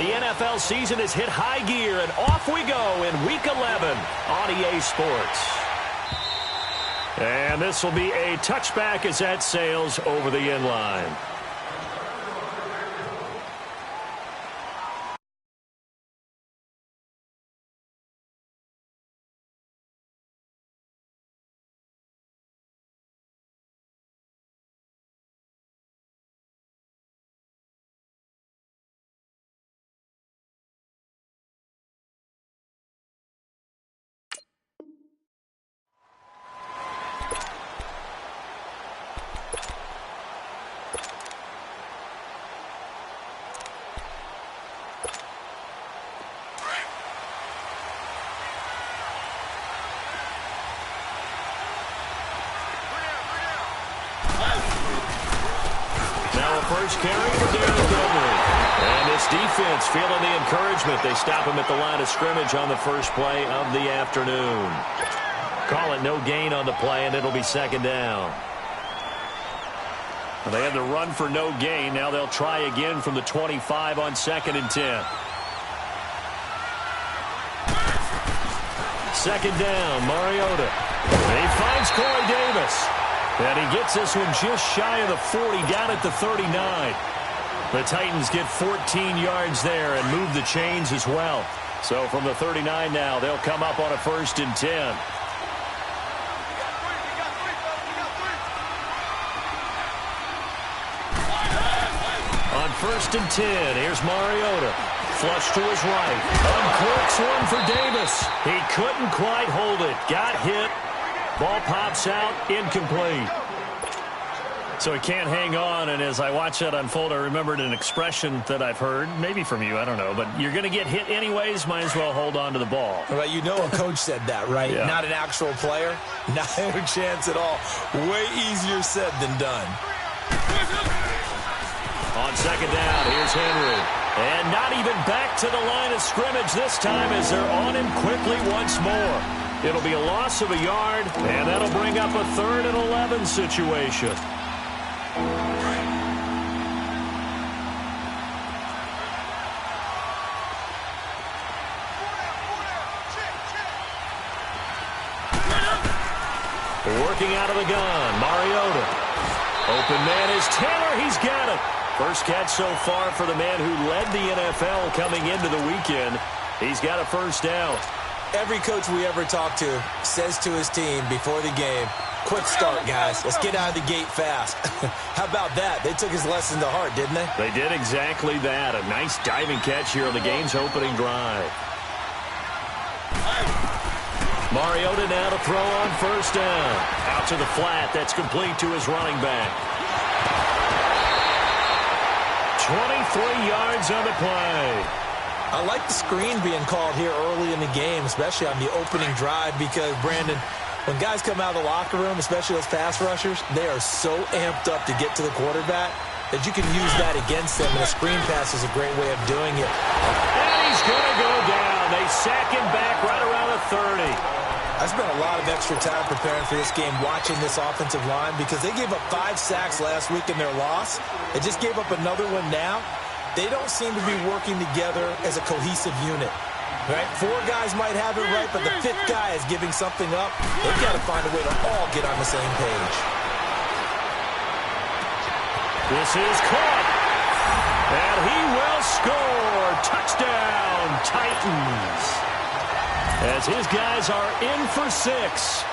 The NFL season has hit high gear, and off we go in Week 11 on EA Sports. And this will be a touchback as that sails over the end line. First carry for Derrick Henry. And this defense feeling the encouragement. They stop him at the line of scrimmage on the first play of the afternoon. Call it no gain on the play, and it'll be second down. Well, they had the run for no gain. Now they'll try again from the 25 on 2nd and 10. Second down, Mariota. He finds Corey Davis. And he gets this one just shy of the 40, down at the 39. The Titans get 14 yards there and move the chains as well. So from the 39 now, they'll come up on a 1st and 10. On 1st and 10, here's Mariota. Flush to his right. Uncorks one for Davis. He couldn't quite hold it. Got hit. Ball pops out, incomplete. So he can't hang on, and as I watch that unfold, I remembered an expression that I've heard, maybe from you, I don't know, but you're going to get hit anyways, might as well hold on to the ball. Well, you know a coach said that, right? Yeah. Not an actual player. Not a chance at all. Way easier said than done. On second down, here's Henry. And not even back to the line of scrimmage this time as they're on him quickly once more. It'll be a loss of a yard, and that'll bring up a 3rd and 11 situation. Working out of the gun, Mariota. Open man is Taylor. He's got it. First catch so far for the man who led the NFL coming into the weekend. He's got a first down. Every coach we ever talk to says to his team before the game, quick start, guys. Let's get out of the gate fast. How about that? They took his lesson to heart, didn't they? They did exactly that. A nice diving catch here on the game's opening drive. Mariota now to throw on first down. Out to the flat. That's complete to his running back. 23 yards on the play. I like the screen being called here early in the game, especially on the opening drive, because, Brandon, when guys come out of the locker room, especially those pass rushers, they are so amped up to get to the quarterback that you can use that against them, and a screen pass is a great way of doing it. And he's going to go down. They sack him back right around the 30. I spent a lot of extra time preparing for this game, watching this offensive line, because they gave up 5 sacks last week in their loss. They just gave up another one now. They don't seem to be working together as a cohesive unit. Right? 4 guys might have it right, but the 5th guy is giving something up. They've got to find a way to all get on the same page. This is caught. And he will score. Touchdown, Titans. As his guys are in for 6.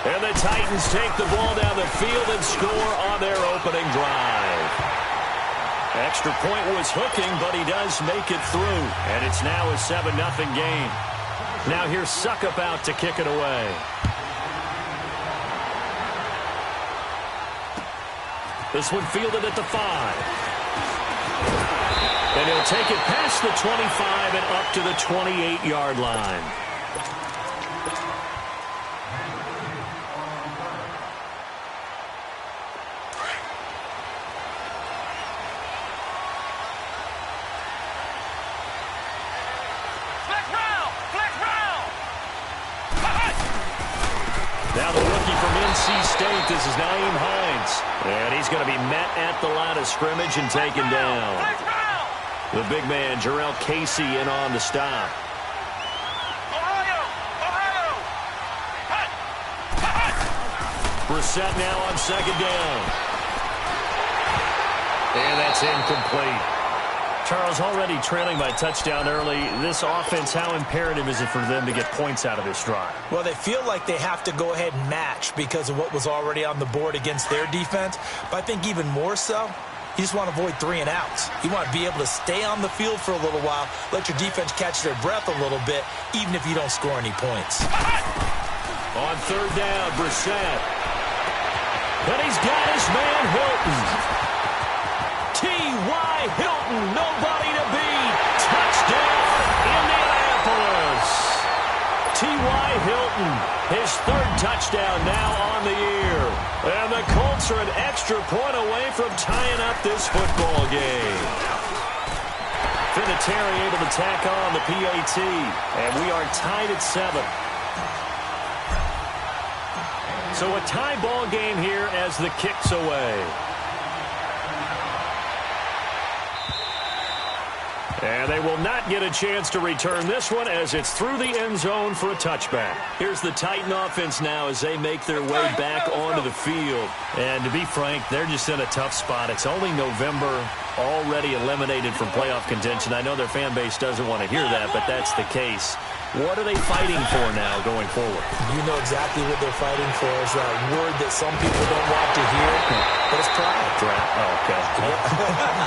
And the Titans take the ball down the field and score on their opening drive. Extra point was hooking, but he does make it through. And it's now a 7-0 game. Now here's Suckup out to kick it away. This one fielded at the 5. And he'll take it past the 25 and up to the 28-yard line. Now the rookie from NC State, this is Nyheim Hines. And he's going to be met at the line of scrimmage and taken down. The big man, Jarrell Casey, in on the stop. Brissett now on second down. And that's incomplete. Charles, already trailing by a touchdown early. This offense, how imperative is it for them to get points out of this drive? Well, they feel like they have to go ahead and match because of what was already on the board against their defense. But I think even more so, you just want to avoid 3 and outs. You want to be able to stay on the field for a little while, let your defense catch their breath a little bit, even if you don't score any points. On third down, Brissett. And he's got his man, Hilton. T.Y. Hilton, nobody to beat. Touchdown, Indianapolis. T.Y. Hilton, his 3rd touchdown now on the year. And the Colts are an extra point away from tying up this football game. Vinatieri able to tack on the PAT. And we are tied at 7. So a tie ball game here as the kick's away. And they will not get a chance to return this one as it's through the end zone for a touchback. Here's the Titan offense now as they make their way back onto the field. And to be frank, they're just in a tough spot. It's only November, already eliminated from playoff contention. I know their fan base doesn't want to hear that, but that's the case. What are they fighting for now going forward? You know exactly what they're fighting for. Is that word that some people don't want to hear, but it's pride. Draft. Oh, okay.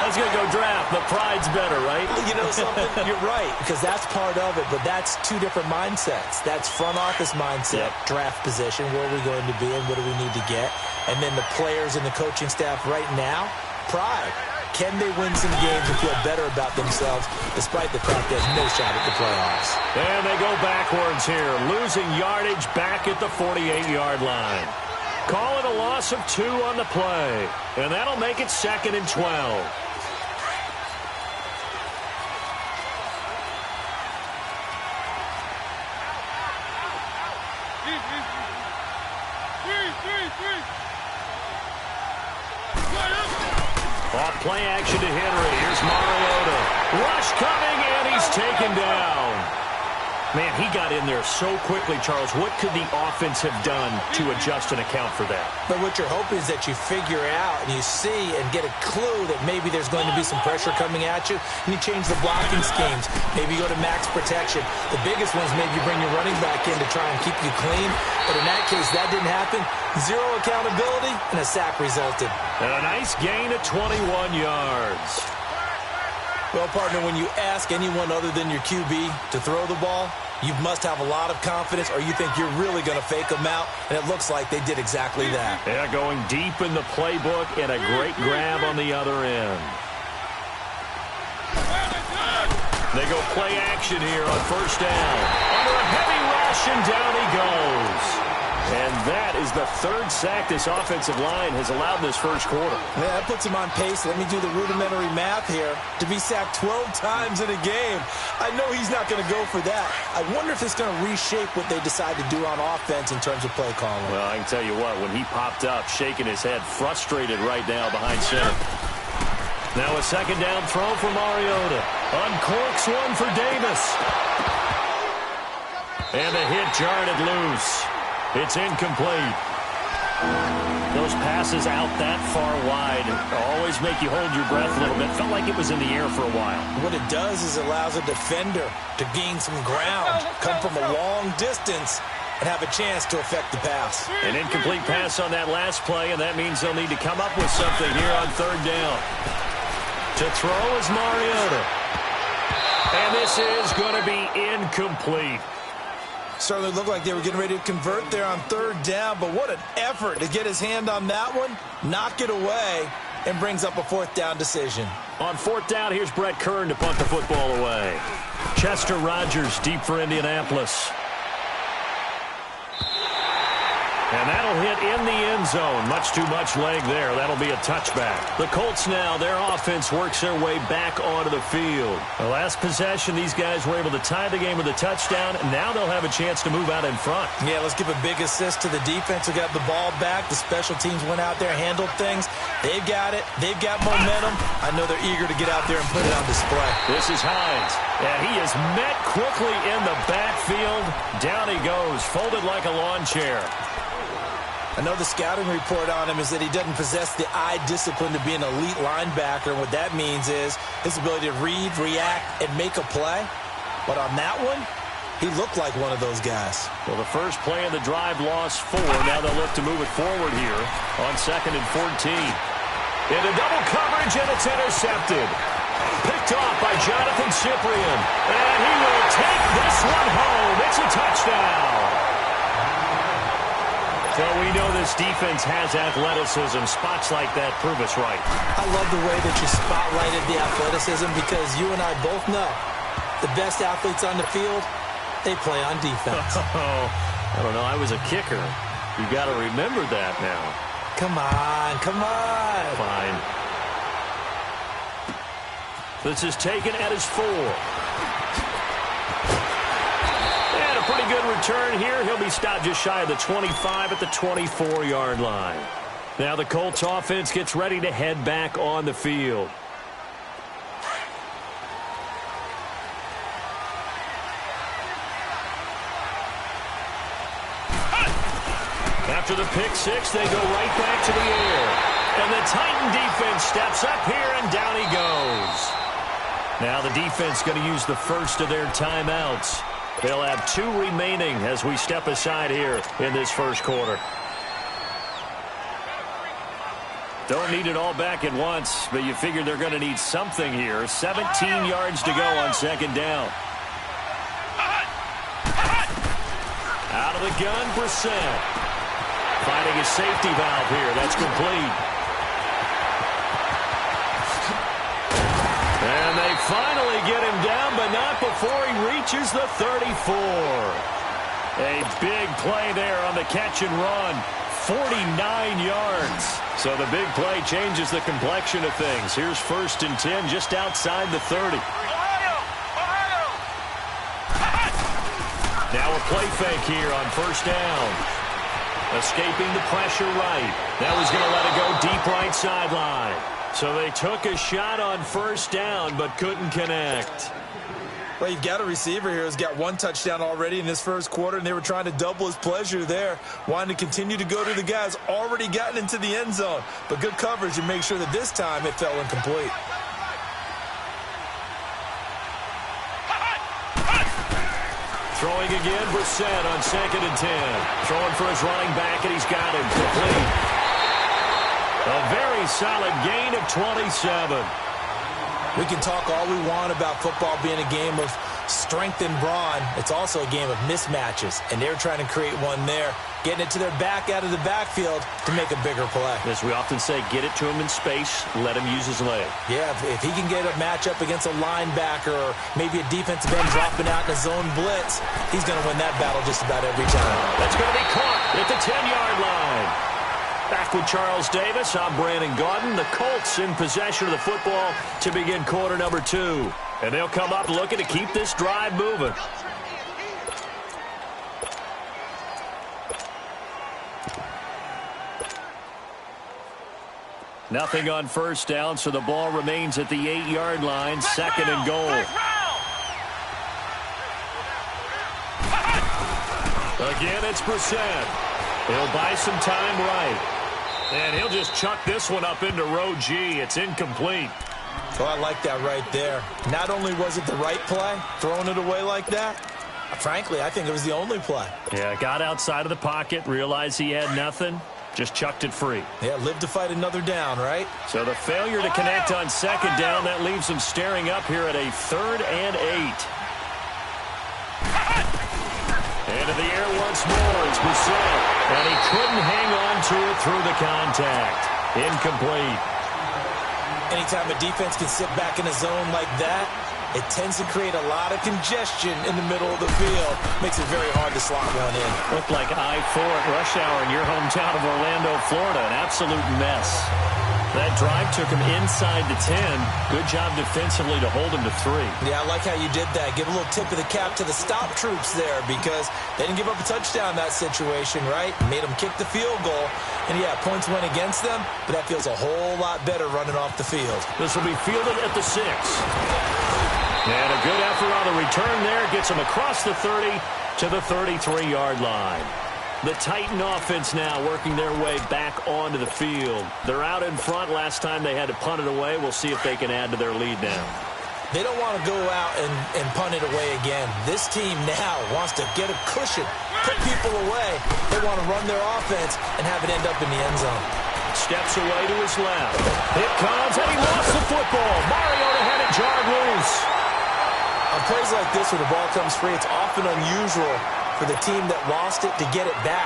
I was going to go draft. The pride's better, right? You know something? You're right, because that's part of it, but that's 2 different mindsets. That's front office mindset, draft position, where are we going to be and what do we need to get? And then the players and the coaching staff right now, pride. Can they win some games and feel better about themselves despite the fact there's no shot at the playoffs? And they go backwards here, losing yardage back at the 48-yard line. Call it a loss of 2 on the play, and that'll make it 2nd and 12. Off play action to Henry. Here's Mariota. Rush coming, and he's taken down. Man, he got in there so quickly, Charles. What could the offense have done to adjust and account for that? But what you're hoping is that you figure out and you see and get a clue that maybe there's going to be some pressure coming at you, and you change the blocking schemes. Maybe you go to max protection. The biggest one is maybe you bring your running back in to try and keep you clean. But in that case, that didn't happen. 0 accountability, and a sack resulted. And a nice gain of 21 yards. Well, partner, when you ask anyone other than your QB to throw the ball, you must have a lot of confidence or you think you're really going to fake them out, and it looks like they did exactly that. Yeah, going deep in the playbook and a great grab on the other end. They go play action here on first down. Under a heavy rush, and down he goes. And that is the 3rd sack this offensive line has allowed in this first quarter. Yeah, that puts him on pace. Let me do the rudimentary math here. To be sacked 12 times in a game. I know he's not going to go for that. I wonder if it's going to reshape what they decide to do on offense in terms of play calling. Well, I can tell you what, when he popped up, shaking his head, frustrated right now behind center. Now a 2nd down throw for Mariota. Uncorks one for Davis. And the hit jarred it loose. It's incomplete. Those passes out that far wide always make you hold your breath a little bit. Felt like it was in the air for a while. What it does is allows a defender to gain some ground, come from a long distance, and have a chance to affect the pass. An incomplete pass on that last play, and that means they'll need to come up with something here on 3rd down. To throw is Mariota. And this is going to be incomplete. Certainly looked like they were getting ready to convert there on 3rd down, but what an effort to get his hand on that one, knock it away, and brings up a 4th down decision. On 4th down, here's Brett Kern to punt the football away. Chester Rogers deep for Indianapolis. And that'll will hit in the end zone. Much too much leg there. That'll be a touchback. The Colts now, their offense works their way back onto the field. The last possession, these guys were able to tie the game with a touchdown. Now they'll have a chance to move out in front. Yeah, let's give a big assist to the defense who got the ball back. The special teams went out there, handled things. They've got it. They've got momentum. I know they're eager to get out there and put it on display. This is Hines. And he is met quickly in the backfield. Down he goes, folded like a lawn chair. I know the scouting report on him is that he doesn't possess the eye discipline to be an elite linebacker. What that means is his ability to read, react, and make a play. But on that one, he looked like one of those guys. Well, the first play of the drive lost 4. Now they'll look to move it forward here on 2nd and 14. Into double coverage, and it's intercepted. Picked off by Jonathan Cyprien. And he will take this one home. It's a touchdown. So we know this defense has athleticism. Spots like that prove us right. I love the way that you spotlighted the athleticism because you and I both know the best athletes on the field, they play on defense. I don't know. I was a kicker. You got to remember that now. Come on, come on. Fine. This is taken at his 4. And a pretty good return here. He'll be stopped just shy of the 25 at the 24-yard line. Now the Colts offense gets ready to head back on the field. After the pick 6, they go right back to the air. And the Titan defense steps up here, and down he goes. Now the defense going to use the first of their timeouts. They'll have 2 remaining as we step aside here in this first quarter. Don't need it all back at once, but you figure they're going to need something here. 17 yards to go on 2nd down. Out of the gun, Brissett. Finding a safety valve here. That's complete. And they finally get him down, but not before he reaches the 34. A big play there on the catch and run. 49 yards. So the big play changes the complexion of things. Here's 1st and 10 just outside the 30. Now a play fake here on 1st down. Escaping the pressure right. That was going to let it go deep right sideline. So they took a shot on 1st down, but couldn't connect. Well, you've got a receiver here who's got 1 touchdown already in this first quarter, and they were trying to double his pleasure there, wanting to continue to go to the guys already gotten into the end zone. But good coverage and make sure that this time it fell incomplete. Throwing again, Brissett on 2nd and 10. Throwing for his running back, and he's got him complete. A very solid gain of 27. We can talk all we want about football being a game of strength and brawn. It's also a game of mismatches, and they're trying to create one there, getting it to their back out of the backfield to make a bigger play. As we often say, get it to him in space, let him use his leg. Yeah, if he can get a matchup against a linebacker or maybe a defensive end dropping out in a zone blitz, he's going to win that battle just about every time. That's going to be caught at the 10-yard line. Back with Charles Davis, I'm Brandon Gaudin. The Colts in possession of the football to begin quarter number 2. And they'll come up looking to keep this drive moving. Nothing on 1st down, so the ball remains at the 8-yard line, 2nd and goal. Again, it's Brissett. He'll buy some time right. And he'll just chuck this one up into row G. It's incomplete. Oh, I like that right there. Not only was it the right play, throwing it away like that, frankly, I think it was the only play. Yeah, got outside of the pocket, realized he had nothing, just chucked it free. Yeah, live to fight another down, right? So the failure to connect on 2nd down, that leaves him staring up here at a 3rd and 8. Into the air once more, it's Brissett. And he couldn't hang on to it through the contact. Incomplete. Anytime a defense can sit back in a zone like that, it tends to create a lot of congestion in the middle of the field. Makes it very hard to slot one in. Looked like I-4 at rush hour in your hometown of Orlando, Florida. An absolute mess. That drive took him inside the 10. Good job defensively to hold him to 3. Yeah, I like how you did that. Give a little tip of the cap to the stop troops there because they didn't give up a touchdown in that situation, right? Made them kick the field goal. And, yeah, points went against them, but that feels a whole lot better running off the field. This will be fielded at the 6. And a good effort on the return there. Gets him across the 30 to the 33-yard line. The Titan offense now working their way back onto the field. They're out in front. Last time they had to punt it away. We'll see if they can add to their lead now. They don't want to go out and punt it away again. This team now wants to get a cushion, put people away. They want to run their offense and have it end up in the end zone. Steps away to his left. It comes, and he lost the football. Mariota had it jarred loose. On plays like this where the ball comes free, it's often unusual for the team that lost it to get it back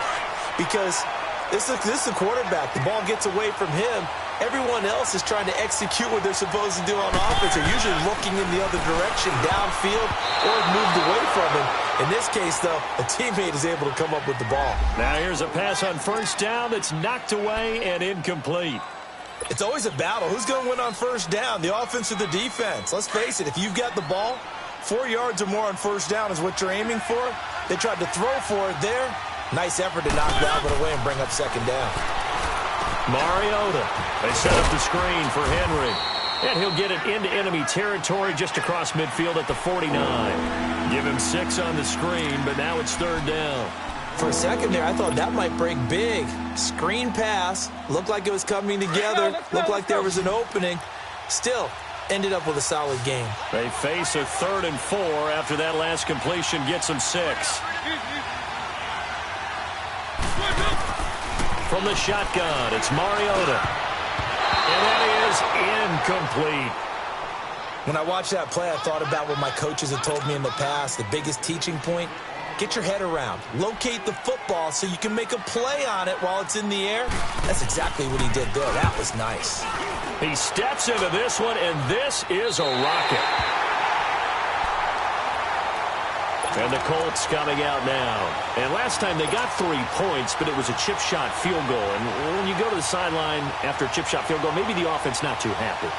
because this is the quarterback. The ball gets away from him. Everyone else is trying to execute what they're supposed to do on offense. They're usually looking in the other direction, downfield, or moved away from him. In this case, though, a teammate is able to come up with the ball. Now here's a pass on first down that's knocked away and incomplete. It's always a battle. Who's going to win on first down, the offense or the defense? Let's face it, if you've got the ball, 4 yards or more on first down is what you're aiming for. They tried to throw for it there. Nice effort to knock Dalvin away and bring up second down. Mariota. They set up the screen for Henry. And he'll get it into enemy territory just across midfield at the 49. Give him 6 on the screen, but now it's third down. For a second there, I thought that might break big. Screen pass. Looked like it was coming together. Looked like there was an opening. Still, ended up with a solid game. They face a 3rd and 4 after that last completion gets them 6. From the shotgun, it's Mariota. And that is incomplete. When I watched that play, I thought about what my coaches had told me in the past. The biggest teaching point, get your head around. Locate the football so you can make a play on it while it's in the air. That's exactly what he did there. That was nice. He steps into this one, and this is a rocket. And the Colts coming out now. And last time they got 3 points, but it was a chip shot field goal. And when you go to the sideline after a chip shot field goal, maybe the offense not too happy.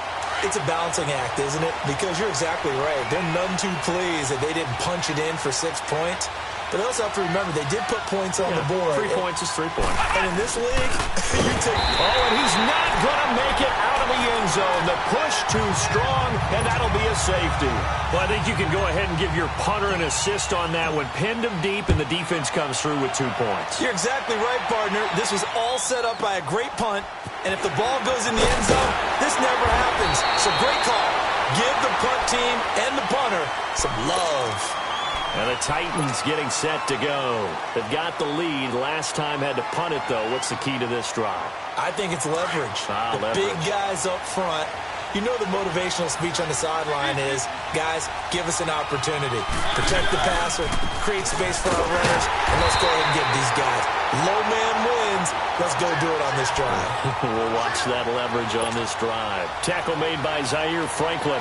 It's a balancing act, isn't it? Because you're exactly right. They're none too pleased that they didn't punch it in for 6 points. But they also have to remember they did put points on the board. 3 points is 3 points. And in this league, you take... Oh, and he's not going to make it out of the end zone. The push too strong, and that'll be a safety. Well, I think you can go ahead and give your punter an assist on that one. Pinned him deep, and the defense comes through with 2 points. You're exactly right, partner. This was all set up by a great punt. And if the ball goes in the end zone, this never happens. So great call. Give the punt team and the punter some love. And the Titans getting set to go. They've got the lead. Last time had to punt it, though. What's the key to this drive? I think it's leverage. The big guys up front. You know the motivational speech on the sideline is, guys, give us an opportunity. Protect the passer, create space for our runners, and let's go ahead and get these guys. Low man wins. Let's go do it on this drive. We'll watch that leverage on this drive. Tackle made by Zaire Franklin.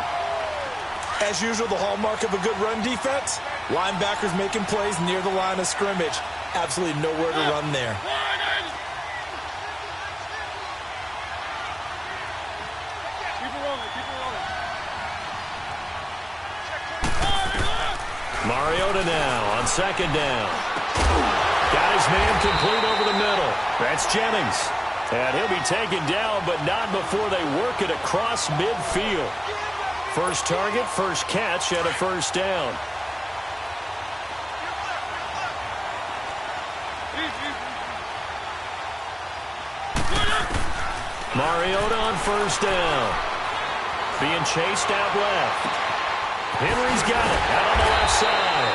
As usual, the hallmark of a good run defense, linebackers making plays near the line of scrimmage. Absolutely nowhere to run there. Mariota now on second down. Got his man complete over the middle. That's Jennings. And he'll be taken down, but not before they work it across midfield. First target, first catch, and a first down. Mariota on first down. Being chased out left. Henry's got it out on the left side.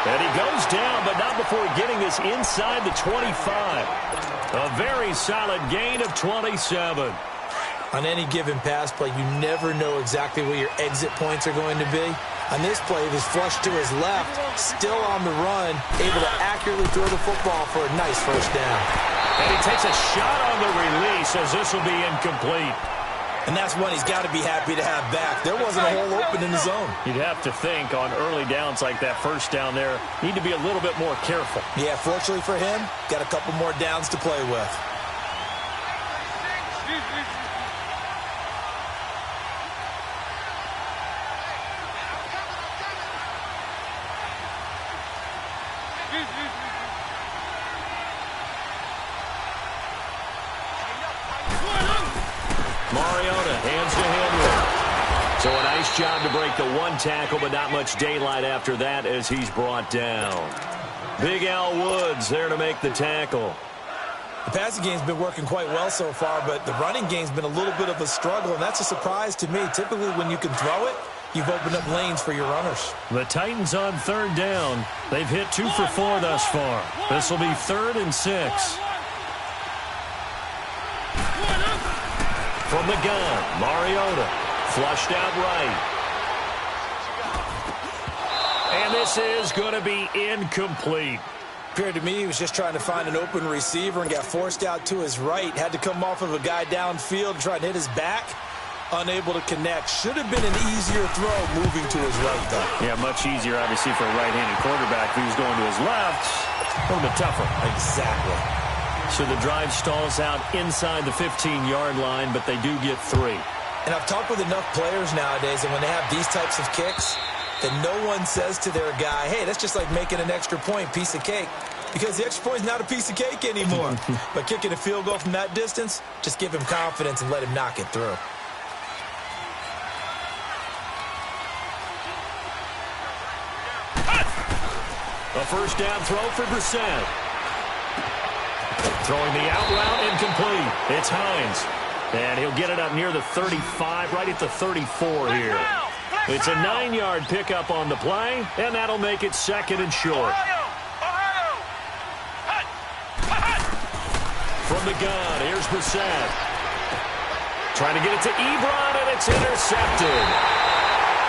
And he goes down, but not before getting this inside the 25. A very solid gain of 27. On any given pass play, you never know exactly where your exit points are going to be. On this play, he was flushed to his left, still on the run, able to accurately throw the football for a nice first down. And he takes a shot on the release as this will be incomplete. And that's one he's got to be happy to have back. There wasn't a whole opening open in the zone. You'd have to think on early downs like that first down there, need to be a little bit more careful. Yeah, fortunately for him, got a couple more downs to play with. Mariota hands to Henry. So a nice job to break the one tackle, but not much daylight after that as he's brought down. Big Al Woods there to make the tackle. The passing game's been working quite well so far, but the running game's been a little bit of a struggle, and that's a surprise to me. Typically, when you can throw it, you've opened up lanes for your runners. The Titans on third down. They've hit 2 for 4 thus far. This will be 3rd and 6. From the gun, Mariota flushed out right. And this is going to be incomplete. Appeared to me he was just trying to find an open receiver and got forced out to his right. Had to come off of a guy downfield to try and hit his back. Unable to connect. Should have been an easier throw moving to his right, though. Yeah, much easier, obviously, for a right-handed quarterback. If he was going to his left, a little bit tougher. Exactly. So the drive stalls out inside the 15-yard line, but they do get 3. And I've talked with enough players nowadays, and when they have these types of kicks, that no one says to their guy, hey, that's just like making an extra point, piece of cake. Because the extra point is not a piece of cake anymore. But kicking a field goal from that distance, just give him confidence and let him knock it through. A first down throw for Brissett. Throwing the out route incomplete. It's Hines. And he'll get it up near the 35, right at the 34 here. It's a 9-yard pickup on the play, and that'll make it 2nd and short. From the gun, here's Brissett. Trying to get it to Ebron, and it's intercepted.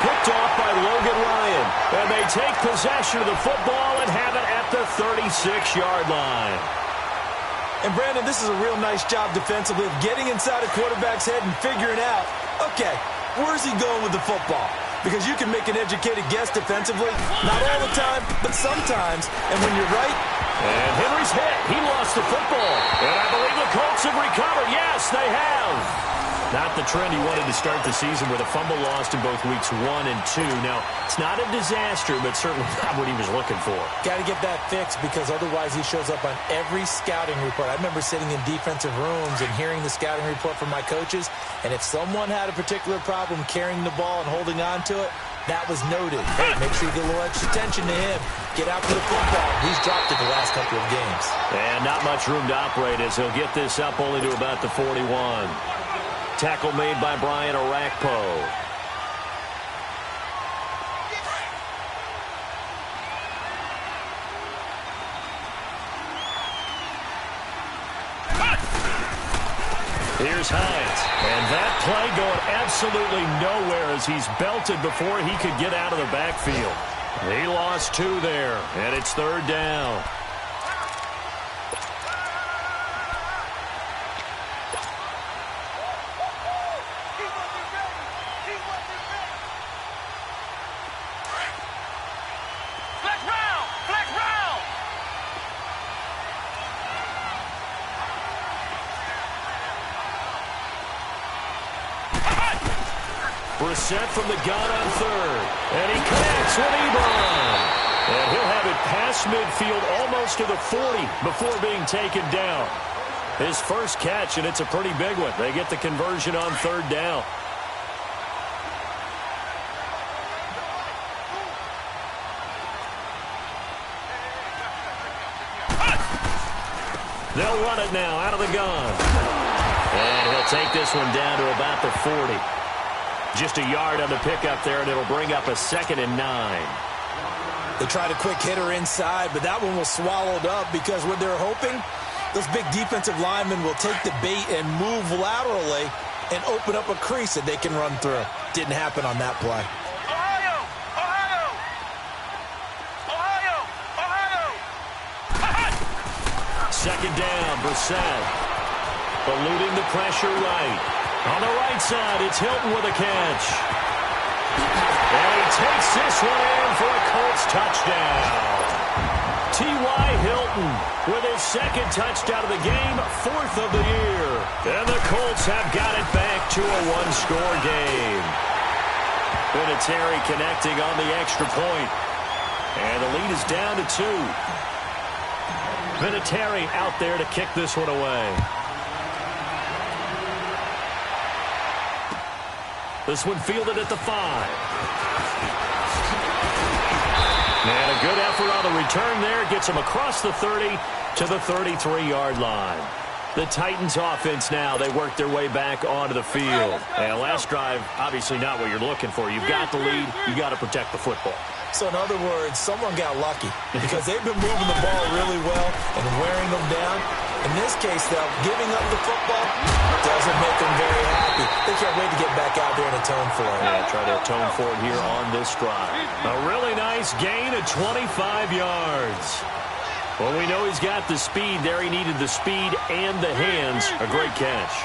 Picked off by Logan Ryan. And they take possession of the football and have it at the 36-yard line. And, Brandon, this is a real nice job defensively of getting inside a quarterback's head and figuring out, okay, where's he going with the football? Because you can make an educated guess defensively. Not all the time, but sometimes. And when you're right. And Henry's hit. He lost the football. And I believe the Colts have recovered. Yes, they have. Not the trend he wanted to start the season with a fumble lost in both weeks 1 and 2. Now, it's not a disaster, but certainly not what he was looking for. Got to get that fixed because otherwise he shows up on every scouting report. I remember sitting in defensive rooms and hearing the scouting report from my coaches, and if someone had a particular problem carrying the ball and holding on to it, that was noted. Hey, make sure you get a little extra attention to him. Get out to the football. He's dropped it the last couple of games. And not much room to operate as he'll get this up only to about the 41. Tackle made by Brian Orakpo. Here's Hines. And that play going absolutely nowhere as he's belted before he could get out of the backfield. He lost 2 there, and it's 3rd down. Brissett from the gun on 3rd. And he connects with Ebron. And he'll have it past midfield almost to the 40 before being taken down. His first catch, and it's a pretty big one. They get the conversion on 3rd down. They'll run it now out of the gun. And he'll take this one down to about the 40. Just a yard on the pickup there, and it'll bring up a 2nd and 9. They tried a quick hitter inside, but that one was swallowed up because what they're hoping, those big defensive linemen will take the bait and move laterally and open up a crease that they can run through. Didn't happen on that play. Second down, Brissett. Eluding the pressure right. On the right side, it's Hilton with a catch. And he takes this one in for a Colts touchdown. T.Y. Hilton with his second touchdown of the game, fourth of the year. And the Colts have got it back to a one-score game. Vinatieri connecting on the extra point. And the lead is down to 2. Vinatieri out there to kick this one away. This one fielded at the 5. And a good effort on the return there. Gets him across the 30 to the 33-yard line. The Titans offense now, they work their way back onto the field. And last drive, obviously not what you're looking for. You've got the lead. You got to protect the football. So in other words, someone got lucky because they've been moving the ball really well and wearing them down. In this case, though, giving up the football doesn't make them very happy. They can't wait to get back out there and atone for it. Yeah, try to atone for it here on this drive. A really nice gain of 25 yards. Well, we know he's got the speed there. He needed the speed and the hands. A great catch.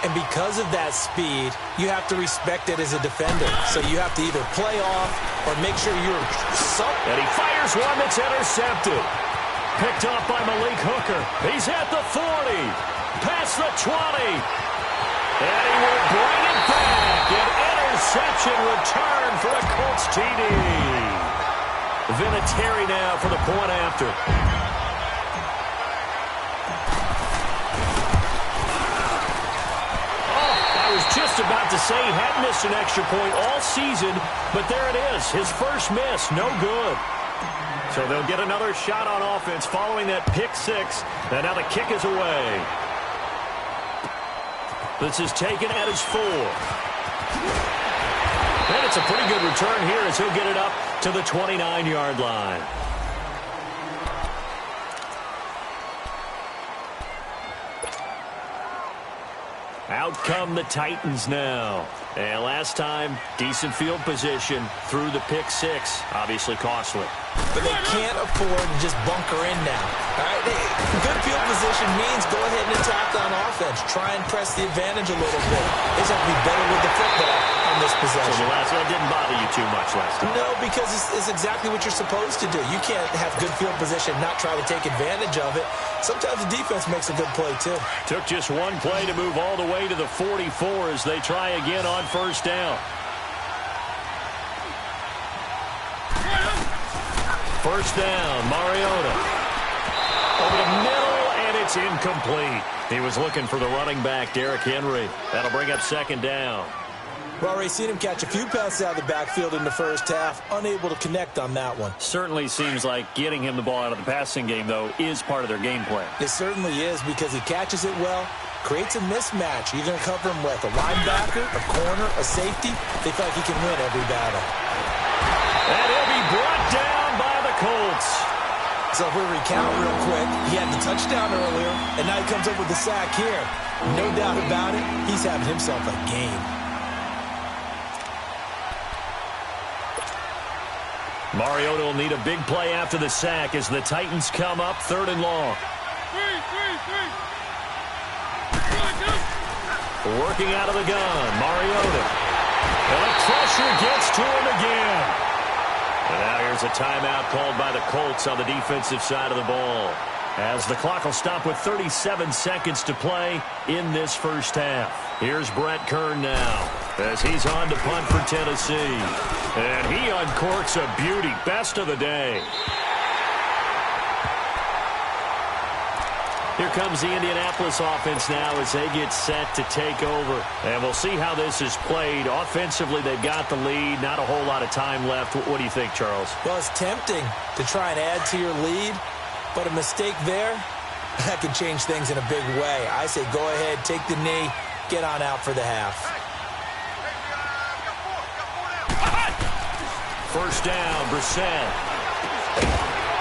And because of that speed, you have to respect it as a defender. So you have to either play off or make sure you're something. And he fires one that's intercepted. Picked off by Malik Hooker. He's at the 40. Past the 20. And he will bring it back. An interception return for a Colts TD. Vinatieri now for the point after. Just about to say he hadn't missed an extra point all season, but there it is. His first miss, no good. So they'll get another shot on offense following that pick 6. And now the kick is away. This is taken at his 4. And it's a pretty good return here as he'll get it up to the 29-yard line. Out come the Titans now. And last time, decent field position through the pick 6. Obviously costly. But they can't afford to just bunker in now. All right? Good field position means go ahead and attack on offense. Try and press the advantage a little bit. They just have to be better with the football on this possession. So the last one didn't bother you too much last time? No, because it's exactly what you're supposed to do. You can't have good field position, not try to take advantage of it. Sometimes the defense makes a good play, too. Took just one play to move all the way to the 44 as they try again on first down. First down, Mariota. Over the middle, and it's incomplete. He was looking for the running back, Derrick Henry. That'll bring up second down. We've already seen him catch a few passes out of the backfield in the first half. Unable to connect on that one. Certainly seems like getting him the ball out of the passing game, though, is part of their game plan. It certainly is because he catches it well, creates a mismatch. You're going to cover him with a linebacker, a corner, a safety. They feel like he can win every battle. And he'll be brought down by the Colts. So if we recount real quick, he had the touchdown earlier, and now he comes up with the sack here. No doubt about it, he's having himself a game. Mariota will need a big play after the sack as the Titans come up 3rd and long. Working out of the gun, Mariota. And the pressure gets to him again. And now here's a timeout called by the Colts on the defensive side of the ball. As the clock will stop with 37 seconds to play in this first half. Here's Brett Kern now as he's on to punt for Tennessee. And he uncorks a beauty. Best of the day. Here comes the Indianapolis offense now as they get set to take over. And we'll see how this is played. Offensively, they've got the lead. Not a whole lot of time left. What do you think, Charles? Well, it's tempting to try and add to your lead, but a mistake there, that could change things in a big way. I say go ahead, take the knee, get on out for the half. First down, Brissett.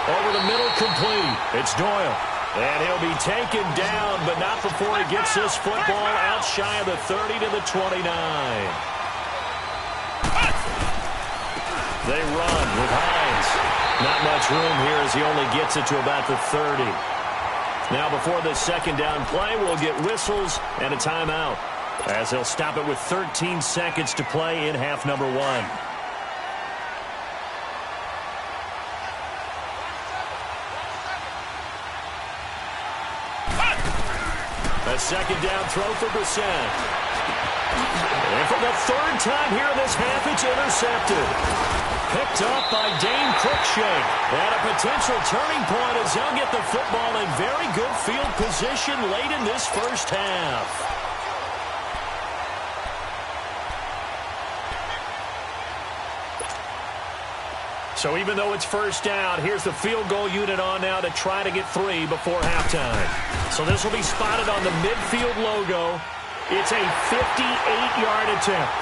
Over the middle, complete. It's Doyle. And he'll be taken down, but not before he gets this football out shy of the 30 to the 29. They run with Hines. Not much room here as he only gets it to about the 30. Now before the second down play, we'll get whistles and a timeout as they'll stop it with 13 seconds to play in half number 1. second down throw for Brissett. And for the third time here in this half, it's intercepted. Picked up by Dane Cruikshank. And a potential turning point as they'll get the football in very good field position late in this first half. So even though it's first down, here's the field goal unit on now to try to get 3 before halftime. So this will be spotted on the midfield logo. It's a 58-yard attempt.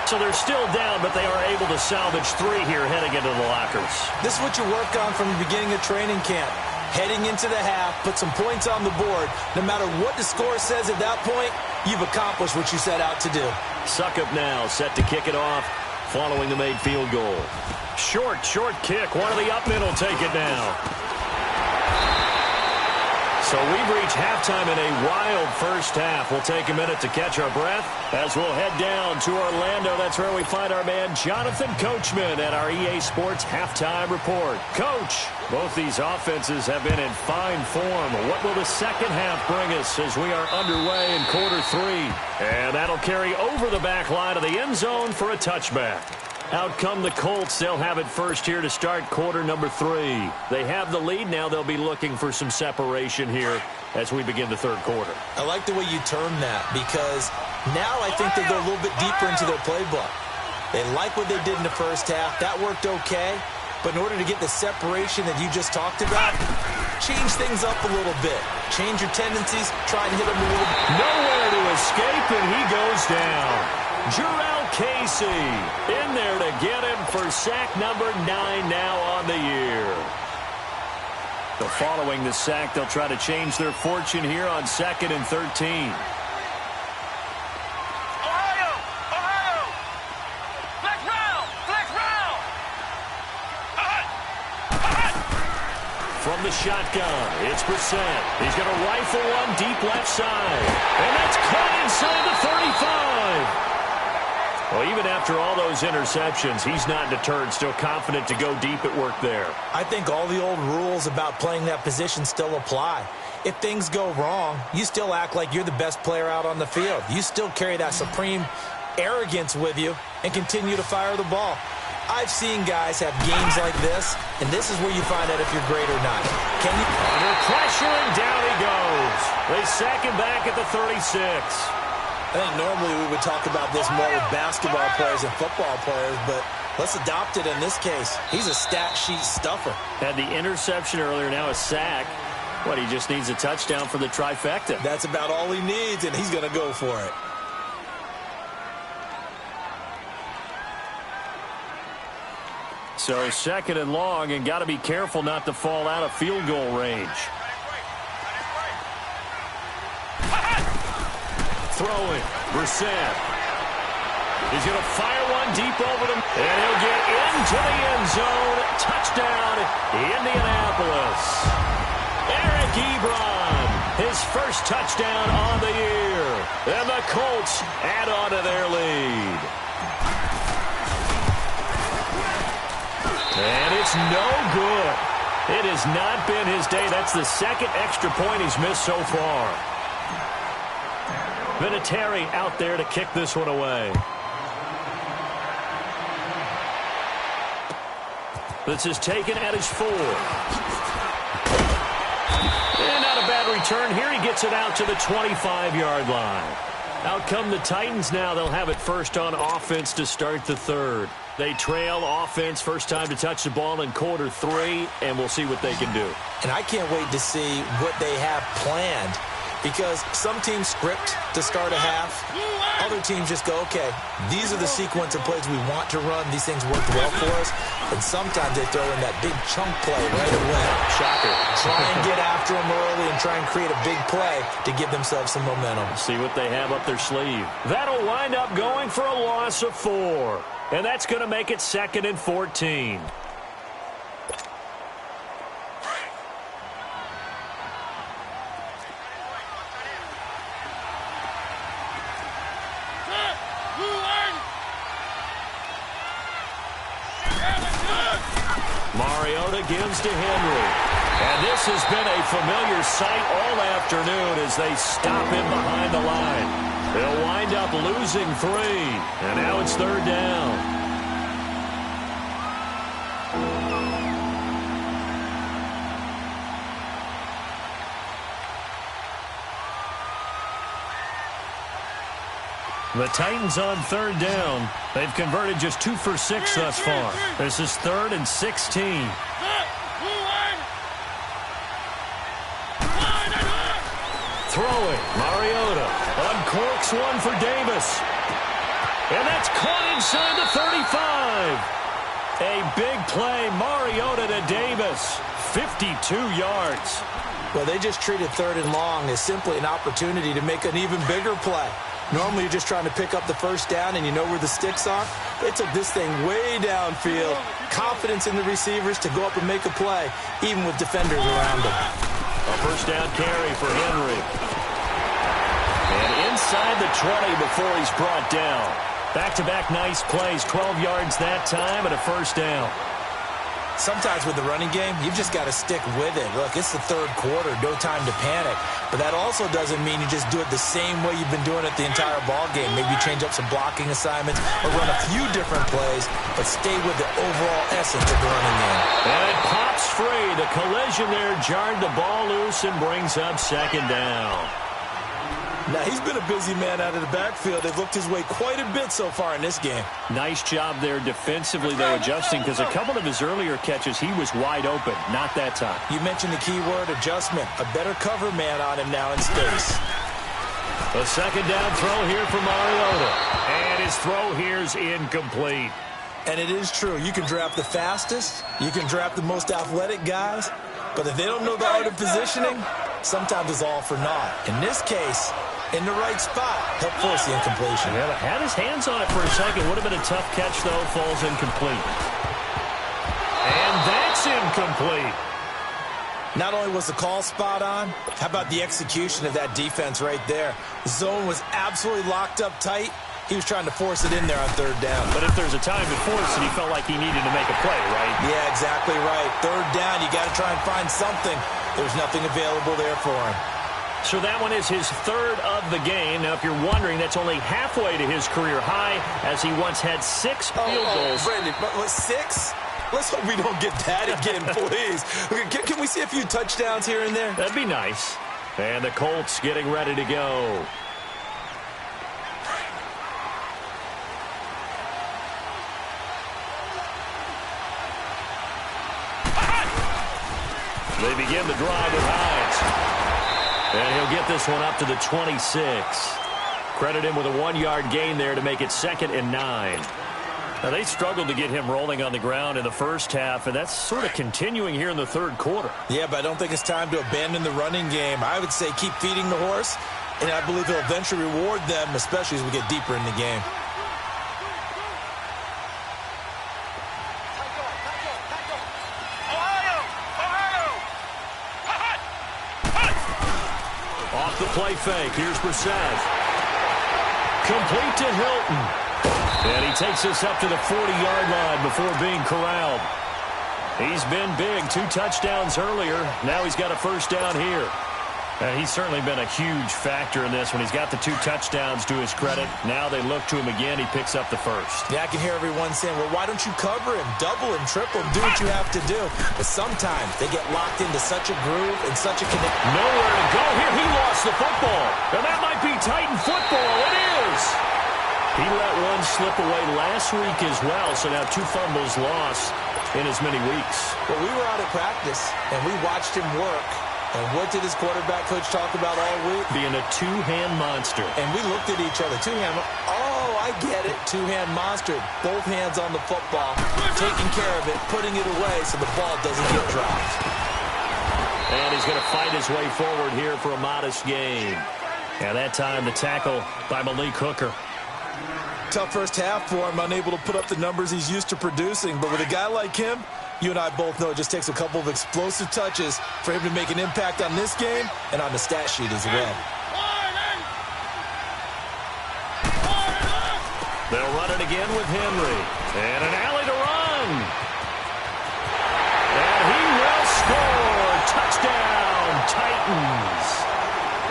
So they're still down, but they are able to salvage 3 here heading into the lockers. This is what you work on from the beginning of training camp. Heading into the half, put some points on the board. No matter what the score says at that point, you've accomplished what you set out to do. Suckup now, set to kick it off following the made field goal. Short kick. One of the up men will take it now. So we've reached halftime in a wild first half. We'll take a minute to catch our breath as we'll head down to Orlando. That's where we find our man Jonathan Coachman at our EA Sports Halftime Report. Coach, both these offenses have been in fine form. What will the second half bring us as we are underway in quarter 3? And that'll carry over the back line of the end zone for a touchback. Out come the Colts. They'll have it first here to start quarter number 3. They have the lead. Now they'll be looking for some separation here as we begin the third quarter. I like the way you term that because now I think they go a little bit deeper into their playbook. They like what they did in the first half. That worked okay. But in order to get the separation that you just talked about, change things up a little bit. Change your tendencies. Try and hit them a little bit. Nowhere to escape, and he goes down. Jarrell Casey in there to get him for sack number 9 now on the year. So following the sack, they'll try to change their fortune here on 2nd and 13. From the shotgun, it's Brissett. He's going to rifle one deep left side. And that's caught inside the 35. Well, even after all those interceptions, he's not deterred, still confident to go deep at work there. I think all the old rules about playing that position still apply. If things go wrong, you still act like you're the best player out on the field. You still carry that supreme arrogance with you and continue to fire the ball. I've seen guys have games like this, and this is where you find out if you're great or not. Can you? Under pressure, and down he goes. They sack him back at the 36. I think normally we would talk about this more with basketball players and football players, but let's adopt it in this case. He's a stat sheet stuffer. Had the interception earlier, now a sack. What, he just needs a touchdown for the trifecta. That's about all he needs, and he's going to go for it. So 2nd and long, and got to be careful not to fall out of field goal range. Throwing, Brissett. He's going to fire one deep over them, and he'll get into the end zone. Touchdown, Indianapolis. Eric Ebron, his first touchdown on the year. And the Colts add on to their lead. And it's no good. It has not been his day. That's the second extra point he's missed so far. Vinatieri out there to kick this one away. This is taken at his 4. And not a bad return here. He gets it out to the 25-yard line. Out come the Titans now. They'll have it first on offense to start the third. They trail offense, first time to touch the ball in quarter 3, and we'll see what they can do. And I can't wait to see what they have planned, because some teams script to start a half. Other teams just go, okay, these are the sequence of plays we want to run. These things worked well for us. And sometimes they throw in that big chunk play right away. Shocker. Try and get after them early and try and create a big play to give themselves some momentum. See what they have up their sleeve. That'll wind up going for a loss of 4. And that's going to make it 2nd and 14. Mariota gives to Henry. And this has been a familiar sight all afternoon as they stop him behind the line. They'll wind up losing 3, and now it's 3rd down. The Titans on 3rd down. They've converted just 2 for 6 thus far. This is 3rd and 16. Throwing, Mariota uncorks one for Davis. And that's caught inside the 35. A big play, Mariota to Davis. 52 yards. Well, they just treated 3rd and long as simply an opportunity to make an even bigger play. Normally, you're just trying to pick up the 1st down and you know where the sticks are. They took this thing way downfield. Confidence in the receivers to go up and make a play, even with defenders around them. A 1st down carry for Henry. And inside the 20 before he's brought down. Back-to-back nice plays, 12 yards that time and a 1st down. Sometimes with the running game, you've just got to stick with it. Look, it's the 3rd quarter, no time to panic. But that also doesn't mean you just do it the same way you've been doing it the entire ball game. Maybe change up some blocking assignments or run a few different plays, but stay with the overall essence of the running game. And it pops free. The collision there jarred the ball loose and brings up 2nd down. Now, he's been a busy man out of the backfield. They've looked his way quite a bit so far in this game. Nice job there defensively, though, adjusting, because a couple of his earlier catches, he was wide open. Not that time. You mentioned the key word, adjustment. A better cover man on him now in space. A 2nd down throw here for Mariota. And his throw here's incomplete. And it is true. You can draft the fastest. You can draft the most athletic guys. But if they don't know the art of positioning, sometimes it's all for naught. In this case, in the right spot, he'll force the incompletion. Yeah, had his hands on it for a second. Would have been a tough catch, though. Falls incomplete. And that's incomplete. Not only was the call spot on, how about the execution of that defense right there? The zone was absolutely locked up tight. He was trying to force it in there on 3rd down. But if there's a time to force it, he felt like he needed to make a play, right? Yeah, exactly right. 3rd down, you got to try and find something. There's nothing available there for him. So that one is his 3rd of the game. Now, if you're wondering, that's only halfway to his career high, as he once had 6 field goals. Brandon, 6? Let's hope we don't get that again, please. Can we see a few touchdowns here and there? That'd be nice. And the Colts getting ready to go. They begin the drive with Hines. And he'll get this one up to the 26. Credit him with a 1-yard gain there to make it 2nd and 9. Now, they struggled to get him rolling on the ground in the first half, and that's sort of continuing here in the 3rd quarter. Yeah, but I don't think it's time to abandon the running game. I would say keep feeding the horse, and I believe he'll eventually reward them, especially as we get deeper in the game. Off the play fake. Here's Brissett. Complete to Hilton. And he takes this up to the 40-yard line before being corralled. He's been big. 2 touchdowns earlier. Now he's got a 1st down here. He's certainly been a huge factor in this when he's got the 2 touchdowns to his credit. Now they look to him again. He picks up the 1st. Yeah, I can hear everyone saying, well, why don't you cover him, double him, triple him, do what you have to do. But sometimes they get locked into such a groove and such a connection. Nowhere to go here. He lost the football. And that might be Titan football. It is. He let one slip away last week as well. So now 2 fumbles lost in as many weeks. Well, we were out of practice, and we watched him work. And what did his quarterback coach talk about all week? Being a 2-hand monster. And we looked at each other. 2-hand. Oh, I get it. 2-hand monster. Both hands on the football, taking care of it, putting it away so the ball doesn't get dropped. And he's going to fight his way forward here for a modest gain. And that time the tackle by Malik Hooker. Tough first half for him, unable to put up the numbers he's used to producing. But with a guy like him, you and I both know it just takes a couple of explosive touches for him to make an impact on this game and on the stat sheet as well. They'll run it again with Henry. And an alley to run. And he will score. Titans.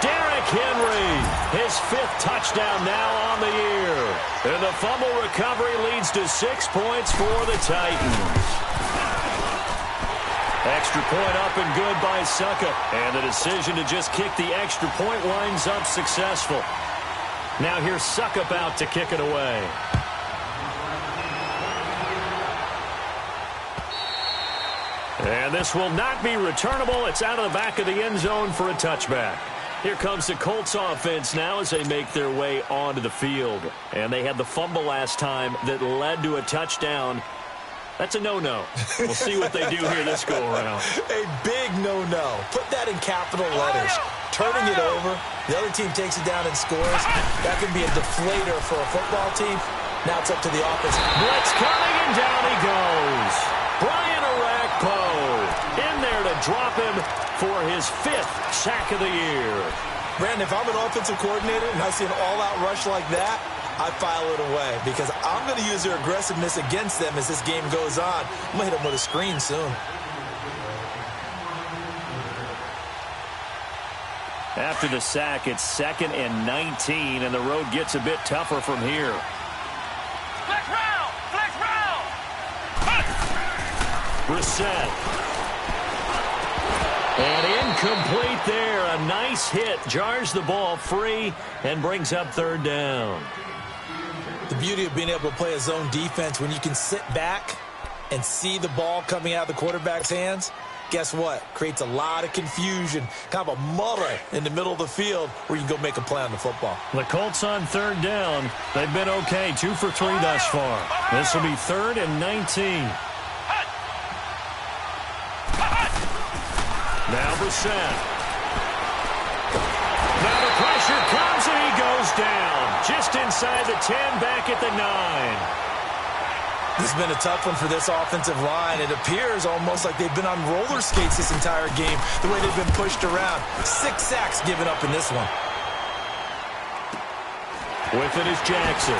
Derrick Henry, his 5th touchdown now on the year. And the fumble recovery leads to 6 points for the Titans. Extra point up and good by Suckup. And the decision to just kick the extra point winds up successful. Now here's Suckup out to kick it away. And this will not be returnable. It's out of the back of the end zone for a touchback. Here comes the Colts offense now as they make their way onto the field. And they had the fumble last time that led to a touchdown. That's a no-no. We'll see what they do here this go-around. A big no-no. Put that in capital letters. Turning it over. The other team takes it down and scores. That can be a deflator for a football team. Now it's up to the offense. Blitz coming, and down he goes. Brian Orakpo in there to drop him for his 5th sack of the year. Brandon, if I'm an offensive coordinator and I see an all-out rush like that, I file it away because I'm going to use their aggressiveness against them as this game goes on. I'm going to hit them with a screen soon. After the sack, it's 2nd and 19, and the road gets a bit tougher from here. Flex round! Flex round! Brissett. And incomplete there. A nice hit. Jars the ball free and brings up 3rd down. The beauty of being able to play a zone defense when you can sit back and see the ball coming out of the quarterback's hands, guess what? Creates a lot of confusion, kind of a muddle in the middle of the field where you can go make a play on the football. The Colts on 3rd down. They've been okay. 2 for 3 thus far. This will be 3rd and 19. Now Brissett. Now the pressure comes and he goes down. Just inside the 10, back at the 9. This has been a tough one for this offensive line. It appears almost like they've been on roller skates this entire game, the way they've been pushed around. 6 sacks given up in this one. With it is Jackson.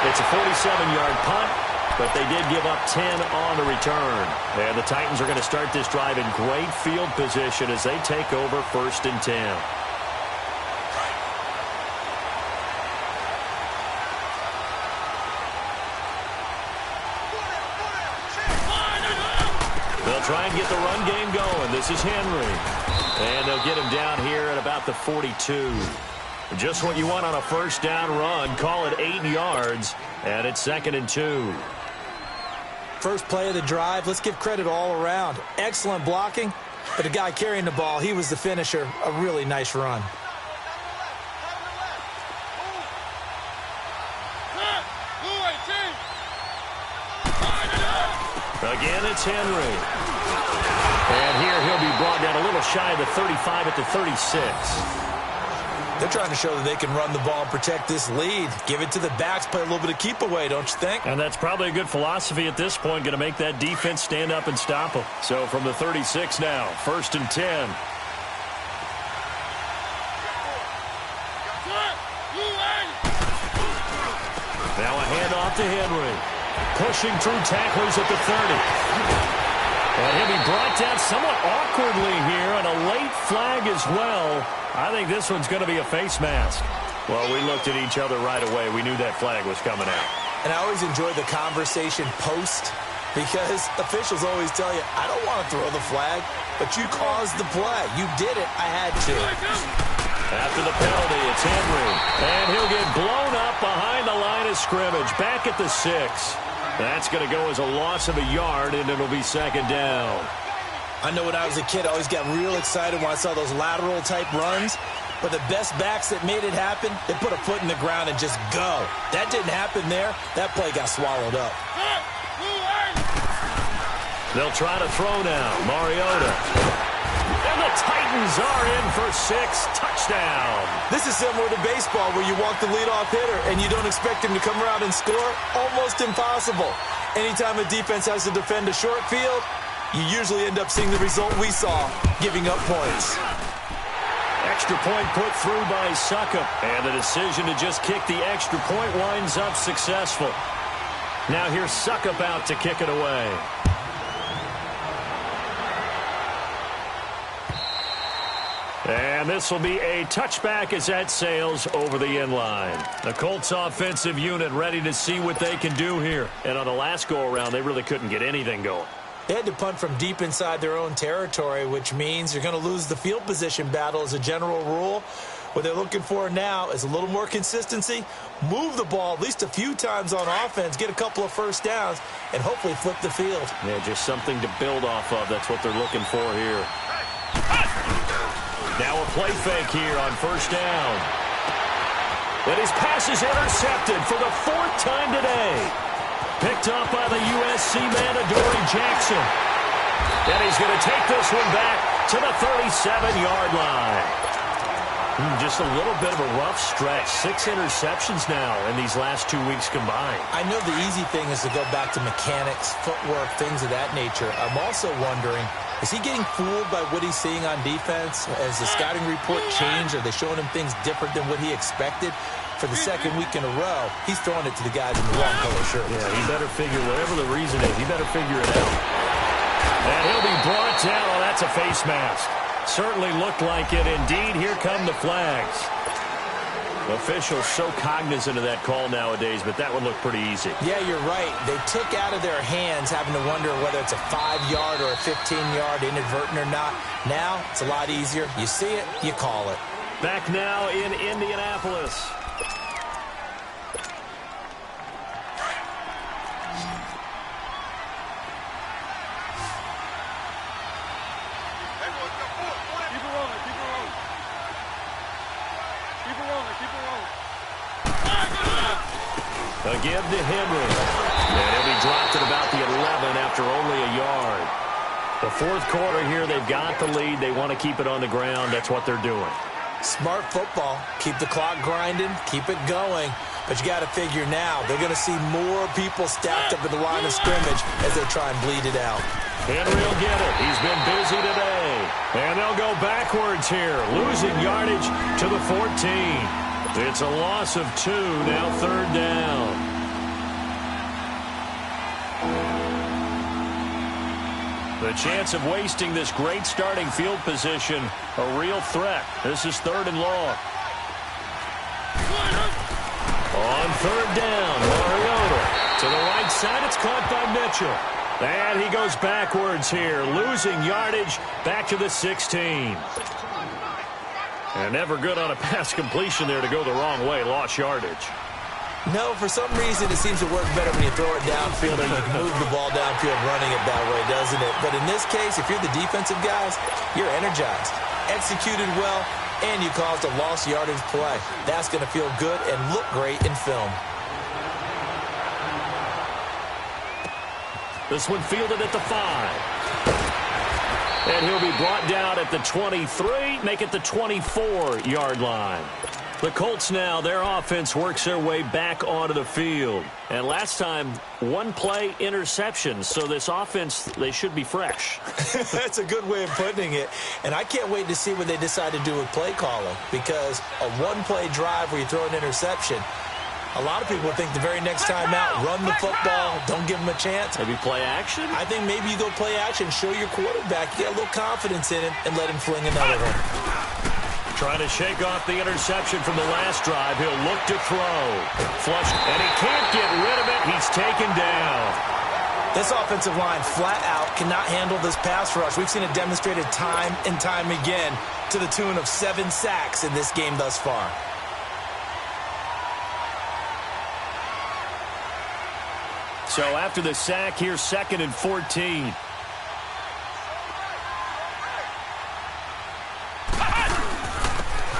It's a 47-yard punt, but they did give up 10 on the return. And the Titans are going to start this drive in great field position as they take over 1st and 10. They'll try and get the run game going. This is Henry. And they'll get him down here at about the 42. Just what you want on a 1st down run. Call it 8 yards. And it's 2nd and 2. First play of the drive, let's give credit all around. Excellent blocking, but the guy carrying the ball, he was the finisher. A really nice run. Again, it's Henry. And here he'll be brought down a little shy of the 35 at the 36. They're trying to show that they can run the ball and protect this lead. Give it to the backs, play a little bit of keep away, don't you think? And that's probably a good philosophy at this point, going to make that defense stand up and stop them. So from the 36 now, 1st and 10. Now a handoff to Henry. Pushing through tacklers at the 30. And he'll be brought down somewhat awkwardly here, and a late flag as well. I think this one's going to be a face mask. Well, we looked at each other right away. We knew that flag was coming out. And I always enjoy the conversation post because officials always tell you, I don't want to throw the flag, but you caused the play. You did it. I had to. After the penalty, it's Henry. And he'll get blown up behind the line of scrimmage. Back at the 6. That's going to go as a loss of a yard, and it'll be 2nd down. I know when I was a kid, I always got real excited when I saw those lateral-type runs. But the best backs that made it happen, they put a foot in the ground and just go. That didn't happen there. That play got swallowed up. They'll try to throw now. Mariota. And the Titans are in for 6. Touchdown. This is similar to baseball where you walk the leadoff hitter and you don't expect him to come around and score. Almost impossible. Anytime a defense has to defend a short field, you usually end up seeing the result we saw, giving up points. Extra point put through by Suckup. And the decision to just kick the extra point winds up successful. Now here's Suckup out to kick it away. And this will be a touchback as that sails over the end line. The Colts offensive unit ready to see what they can do here. And on the last go-around, they really couldn't get anything going. They had to punt from deep inside their own territory, which means you're going to lose the field position battle as a general rule. What they're looking for now is a little more consistency, move the ball at least a few times on offense, get a couple of first downs, and hopefully flip the field. Yeah, just something to build off of. That's what they're looking for here. Now a play fake here on first down. And his pass is intercepted for the 4th time today. Picked up by the USC man, Adoree Jackson. And he's going to take this one back to the 37-yard line. Just a little bit of a rough stretch. 6 interceptions now in these last 2 weeks combined. I know the easy thing is to go back to mechanics, footwork, things of that nature. I'm also wondering, is he getting fooled by what he's seeing on defense? Has the scouting report changed? Are they showing him things different than what he expected? For the 2nd week in a row, he's throwing it to the guys in the wrong color shirt. Yeah, he better figure, whatever the reason is, he better figure it out. And he'll be brought down. Oh, that's a face mask. Certainly looked like it. Indeed, here come the flags. Officials so cognizant of that call nowadays, but that would look pretty easy. Yeah, you're right. They took out of their hands having to wonder whether it's a 5-yard or a 15-yard, inadvertent or not. Now, it's a lot easier. You see it, you call it. Back now in Indianapolis. A give to Henry. And he'll be dropped at about the 11 after only a yard. The 4th quarter here, they've got the lead. They want to keep it on the ground. That's what they're doing. Smart football. Keep the clock grinding. Keep it going. But you got to figure now, they're going to see more people stacked up in the line of scrimmage as they try and bleed it out. Henry will get it. He's been busy today. And they'll go backwards here, losing yardage to the 14. It's a loss of 2, now 3rd down. The chance of wasting this great starting field position, a real threat. This is 3rd and long. On 3rd down, Mariota to the right side. It's caught by Mitchell. And he goes backwards here, losing yardage back to the 16. And never good on a pass completion there to go the wrong way. Lost yardage. No, for some reason it seems to work better when you throw it downfield and you can move the ball downfield running it that way, doesn't it? But in this case, if you're the defensive guys, you're energized, executed well, and you caused a lost yardage play. That's going to feel good and look great in film. This one fielded at the 5. And he'll be brought down at the 23, make it the 24-yard line. The Colts now, their offense works their way back onto the field. And last time, 1-play interception. So this offense, they should be fresh. That's a good way of putting it. And I can't wait to see what they decide to do with play calling. Because a 1-play drive where you throw an interception, a lot of people think the very next time out, run the football, don't give them a chance. Maybe play action? I think maybe you go play action, show your quarterback, you get a little confidence in him, and let him fling another one. Trying to shake off the interception from the last drive. He'll look to throw. Flush, and he can't get rid of it. He's taken down. This offensive line flat out cannot handle this pass rush. We've seen it demonstrated time and time again to the tune of 7 sacks in this game thus far. So after the sack, here's 2nd and 14.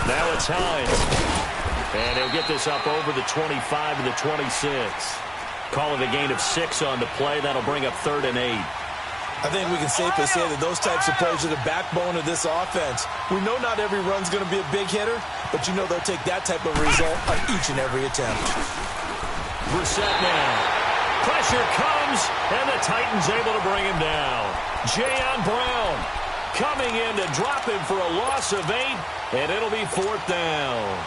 Now it's Hines. And he'll get this up over the 25 to the 26. Call it a gain of 6 on the play. That'll bring up 3rd and 8. I think we can safely say that those types of plays are the backbone of this offense. We know not every run's going to be a big hitter, but you know they'll take that type of result on each and every attempt. Brissett now. Pressure comes, and the Titans able to bring him down. Jayon Brown coming in to drop him for a loss of 8, and it'll be 4th down.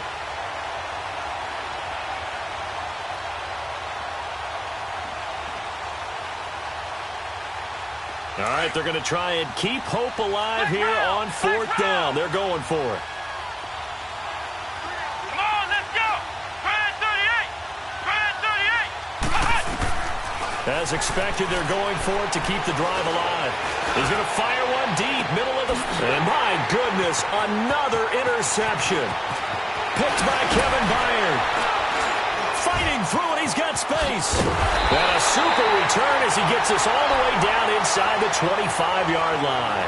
All right, they're going to try and keep hope alive here on 4th down. They're going for it. Come on, let's go. Brand 38. As expected, they're going for it to keep the drive alive. He's going to fire one deep, middle of the... And my goodness, another interception. Picked by Kevin Byard. Fighting through it, he's got space. And a super return as he gets us all the way down inside the 25-yard line.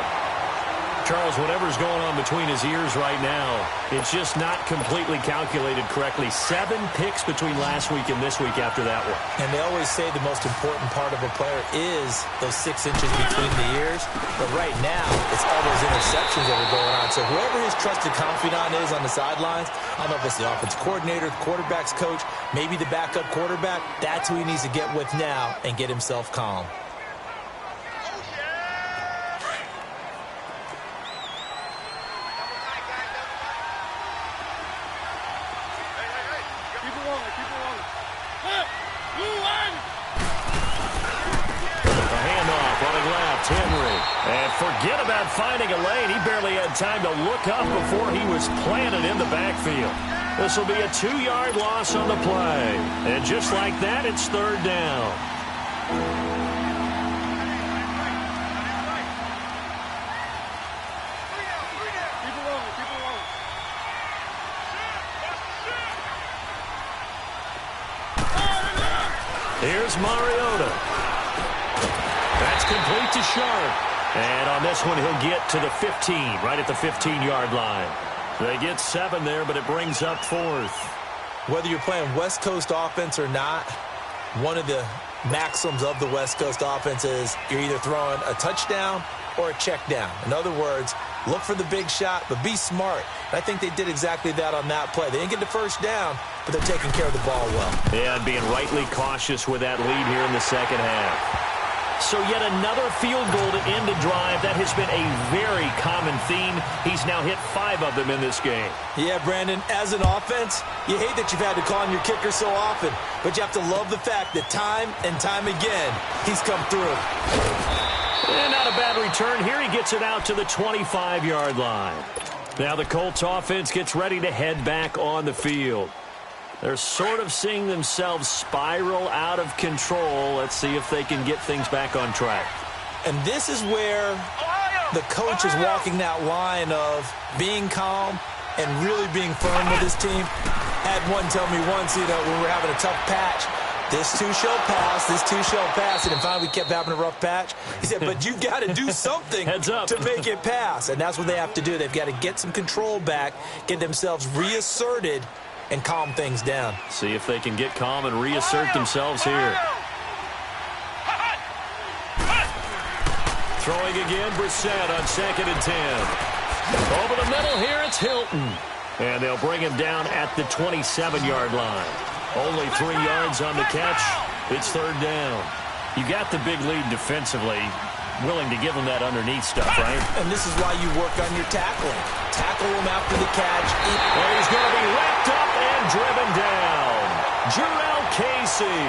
Charles, whatever's going on between his ears right now, it's just not completely calculated correctly. 7 picks between last week and this week after that one. And they always say the most important part of a player is those 6 inches between the ears. But right now, it's all those interceptions that are going on. So whoever his trusted confidant is on the sidelines, I don't know if it's the offensive coordinator, the quarterback's coach, maybe the backup quarterback, that's who he needs to get with now and get himself calm. And forget about finding a lane. He barely had time to look up before he was planted in the backfield. This will be a 2-yard loss on the play. And just like that, it's 3rd down. Here's Mariota. That's complete to Sharp. And on this one, he'll get to the 15, right at the 15-yard line. They get 7 there, but it brings up 4th. Whether you're playing West Coast offense or not, one of the maxims of the West Coast offense is you're either throwing a touchdown or a check down. In other words, look for the big shot, but be smart. I think they did exactly that on that play. They didn't get the first down, but they're taking care of the ball well. Yeah, and being rightly cautious with that lead here in the second half. So yet another field goal to end a drive. That has been a very common theme. He's now hit 5 of them in this game. Yeah, Brandon, as an offense, you hate that you've had to call on your kicker so often, but you have to love the fact that time and time again, he's come through. And not a bad return here. He gets it out to the 25-yard line. Now the Colts offense gets ready to head back on the field. They're sort of seeing themselves spiral out of control. Let's see if they can get things back on track. And this is where the coach is walking that line of being calm and really being firm with his team. Had one tell me once, when we were having a tough patch, this too shall pass, this too shall pass. And then finally we kept having a rough patch. He said, but you got to do something to make it pass. And that's what they have to do. They've got to get some control back, get themselves reasserted, and calm things down. See if they can get calm and reassert themselves here. Throwing again, Brissett on 2nd and 10. Over the middle here, it's Hilton. And they'll bring him down at the 27-yard line. Only 3 yards on the catch. It's 3rd down. You got the big lead defensively. Willing to give him that underneath stuff, right? And this is why you work on your tackling. Tackle him after the catch. And he's going to be wrapped up and driven down. Jurrell Casey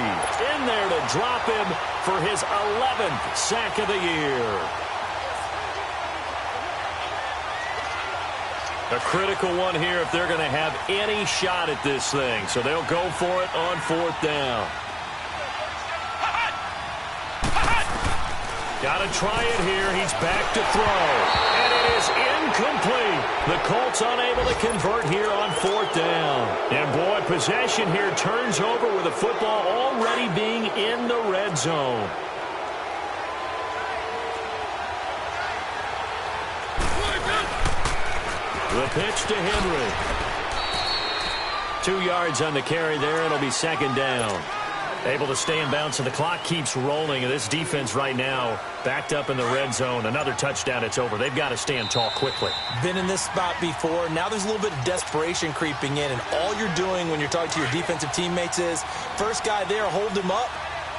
in there to drop him for his 11th sack of the year. A critical one here if they're going to have any shot at this thing. So they'll go for it on 4th down. Got to try it here. He's back to throw. And it is incomplete. The Colts unable to convert here on 4th down. And boy, possession here turns over with the football already being in the red zone. The pitch to Henry. 2 yards on the carry there. It'll be 2nd down. Able to stay in bounds, and the clock keeps rolling. And this defense right now backed up in the red zone. Another touchdown, it's over. They've got to stand tall quickly. Been in this spot before. Now there's a little bit of desperation creeping in, and all you're doing when you're talking to your defensive teammates is first guy there, hold him up.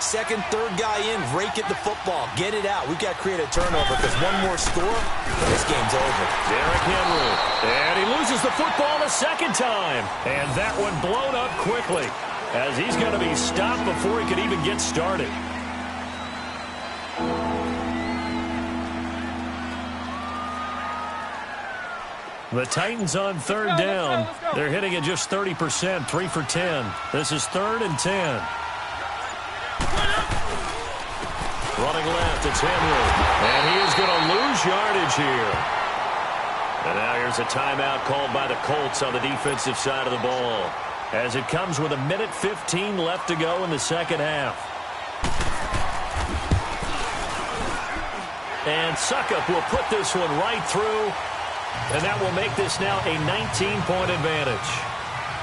Second, third guy in, rake at the football. Get it out. We've got to create a turnover because one more score, this game's over. Derrick Henry. And he loses the football a second time. And that one blown up quickly as he's going to be stopped before he could even get started. The Titans on third down. They're hitting at just 30%, 3 for 10. This is 3rd and 10. Running left, it's Henry. And he is going to lose yardage here. And now here's a timeout called by the Colts on the defensive side of the ball, as it comes with 1:15 left to go in the second half. And Suckup will put this one right through, and that will make this now a 19-point advantage.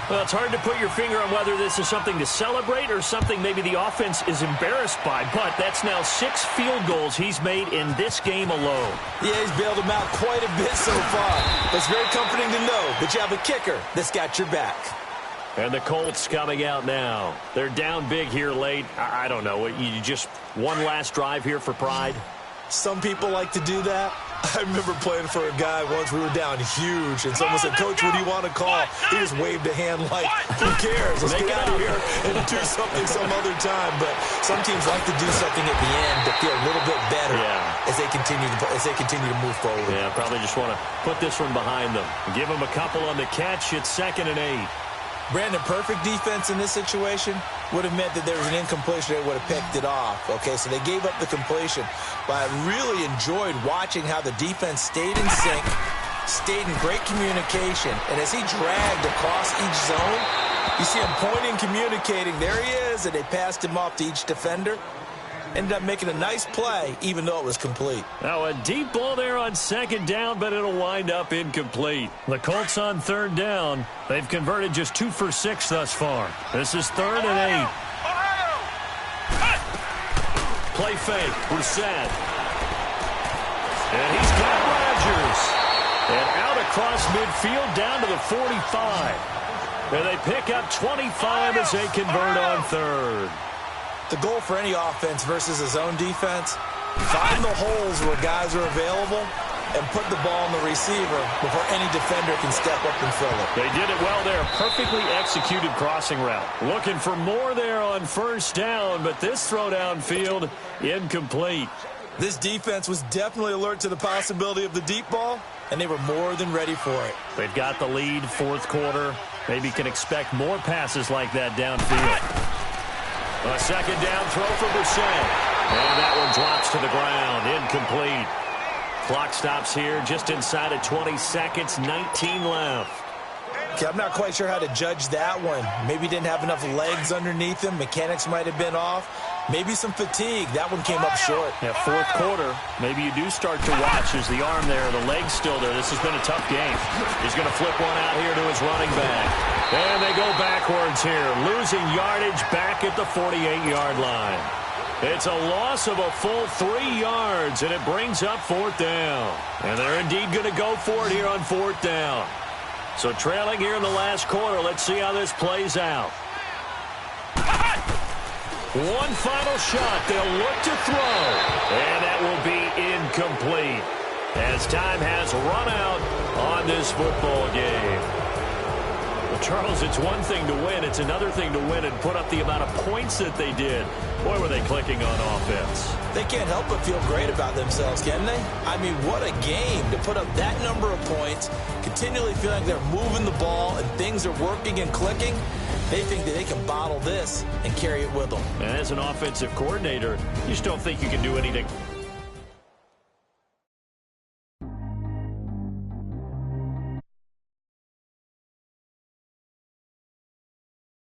Well, it's hard to put your finger on whether this is something to celebrate or something maybe the offense is embarrassed by, but that's now 6 field goals he's made in this game alone. Yeah, he's bailed them out quite a bit so far. It's very comforting to know that you have a kicker that's got your back. And the Colts coming out now. They're down big here late. I don't know. You just one last drive here for pride? Some people like to do that. I remember playing for a guy once. We were down huge, and someone said, "Coach, what do you want to call?" He just waved a hand like, "Who cares? Let's get out of here and do something some other time." But some teams like to do something at the end to feel a little bit better as they continue to move forward. Yeah, probably just want to put this one behind them. Give them a couple on the catch. It's 2nd and 8. Brandon, perfect defense in this situation would have meant that there was an incompletion. They would have picked it off. Okay, so they gave up the completion. But I really enjoyed watching how the defense stayed in sync, stayed in great communication. And as he dragged across each zone, you see him pointing, communicating. There he is, and they passed him off to each defender. Ended up making a nice play, even though it was complete. Now a deep ball there on 2nd down, but it'll wind up incomplete. The Colts on 3rd down. They've converted just 2 for 6 thus far. This is 3rd and 8. Play fake, Brissett. And he's got Rodgers. And out across midfield down to the 45. And they pick up 25 as they convert on 3rd. The goal for any offense versus a zone defense, find the holes where guys are available and put the ball on the receiver before any defender can step up and fill it. They did it well there. Perfectly executed crossing route. Looking for more there on 1st down, but this throw downfield incomplete. This defense was definitely alert to the possibility of the deep ball, and they were more than ready for it. They've got the lead, 4th quarter. Maybe can expect more passes like that downfield. A 2nd down throw for Brissett. And that one drops to the ground. Incomplete. Clock stops here just inside of 20 seconds. 19 left. Okay, I'm not quite sure how to judge that one. Maybe didn't have enough legs underneath him. Mechanics might have been off. Maybe some fatigue. That one came up short. Yeah, 4th quarter. Maybe you do start to watch as the arm there, the leg's still there. This has been a tough game. He's going to flip one out here to his running back. And they go backwards here, losing yardage back at the 48-yard line. It's a loss of a full 3 yards, and it brings up 4th down. And they're indeed going to go for it here on 4th down. So trailing here in the last quarter, let's see how this plays out. One final shot. They'll look to throw. And that will be incomplete, as time has run out on this football game. Well, Charles, it's one thing to win. It's another thing to win and put up the amount of points that they did. Boy, were they clicking on offense. They can't help but feel great about themselves, can they? I mean, what a game to put up that number of points, continually feeling like they're moving the ball and things are working and clicking. They think that they can bottle this and carry it with them. And as an offensive coordinator, you just don't think you can do anything